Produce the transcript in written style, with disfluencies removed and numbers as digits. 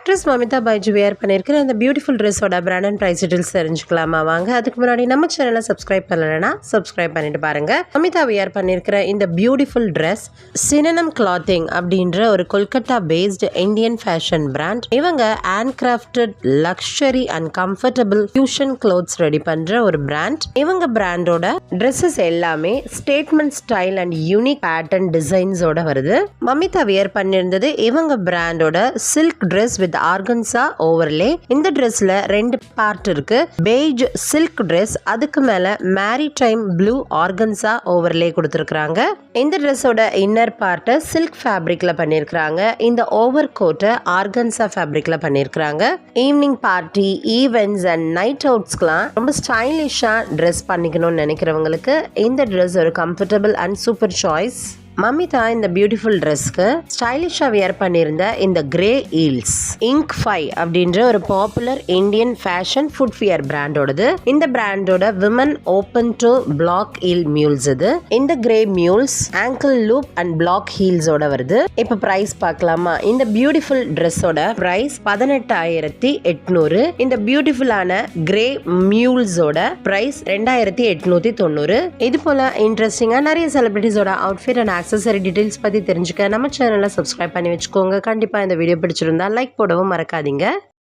Actress Mamitha Baiju wear பண்ணியிருக்கிற அந்த beautiful ட்ரெஸ்ஸோட பிராண்ட் அண்ட் ப்ரைஸ் டீடைல்ஸ் தெரிஞ்சுக்கலாமா வாங்க. அதுக்கு முன்னாடி நம்ம சேனலை சப்ஸ்கிரைப் பண்ணலைன்னா சப்ஸ்கிரைப் பண்ணிட்டு பாருங்க. மமிதா வியர் பண்ணியிருக்கிற இந்த பியூட்டிஃபுல் ட்ரெஸ் சினனம் கிளாத்திங் அப்படின்ற ஒரு Kolkata based Indian fashion brand. இவங்க hand crafted luxury and comfortable fusion clothes ready பண்ற ஒரு பிராண்ட். இவங்க பிராண்டோட ட்ரெஸ்ஸஸ் எல்லாமே statement style and unique pattern டிசைன்ஸோட வருது. மமிதா வியர் பண்ணியிருந்தது இவங்க பிராண்டோட silk dress with organza overlay. இந்த ட்ரெஸ்ல ரெண்டு பார்ட் இருக்கு. பெய்ஜ் சில்க் ட்ரெஸ், அதுக்கு மேல மேரிடைம் ப்ளூ ஆர்கன்சா ஓவர்லே கொடுத்திருக்காங்க. இந்த ட்ரெஸ்ஸோட இன்னர் பார்ட்டை சில்க் ஃபேப்ரிக்ல பண்ணிருக்காங்க. இந்த ஓவர் கோட்டை ஆர்கன்சா ஃபேப்ரிக்ல பண்ணிருக்காங்க. Evening party, events and night அவுட்ஸ்க்குலாம் ரொம்ப ஸ்டைலிஷா ட்ரெஸ் பண்ணிக்கணும்னு நினைக்கிறவங்களுக்கு இந்த ட்ரெஸ் ஒரு comfortable and super choice. Mamitha இந்த பியூட்டிஃபுல் ட்ரெஸ்க்கு ஸ்டைலிஷா வியர் பண்ணியிருந்த இந்த கிரே ஹீல்ஸ் இங்க் 5 அப்படின்ற ஒரு பாப்புலர் இந்தியன் ஃபேஷன் ஃபுட்வியர் பிராண்டோடது. இந்த பிராண்டோட women open to black heel mules இது. இந்த grey mules ankle loop and black ஹீல்ஸோட வருது. இப்ப பிரைஸ் பார்க்கலாமா? இந்த பியூட்டிஃபுல் ட்ரெஸ்ஸோட பிரைஸ் 18,800. இந்த பியூட்டிஃபுல்லான கிரே மியூல்ஸோட பிரைஸ் 2,890. இது போல இன்ட்ரெஸ்டிங்கா நிறைய செலிபிரிட்டிஸோட அவுட்ஃபிட் அண்ட் ஆக்சசரி டீடைல்ஸ் பத்தி தெரிஞ்சுக்க நம்ம சேனலை சப்ஸ்கிரைப் பண்ணி வச்சுக்கோங்க. கண்டிப்பா இந்த வீடியோ பிடிச்சிருந்தா லைக் போடவும் மறக்காதீங்க.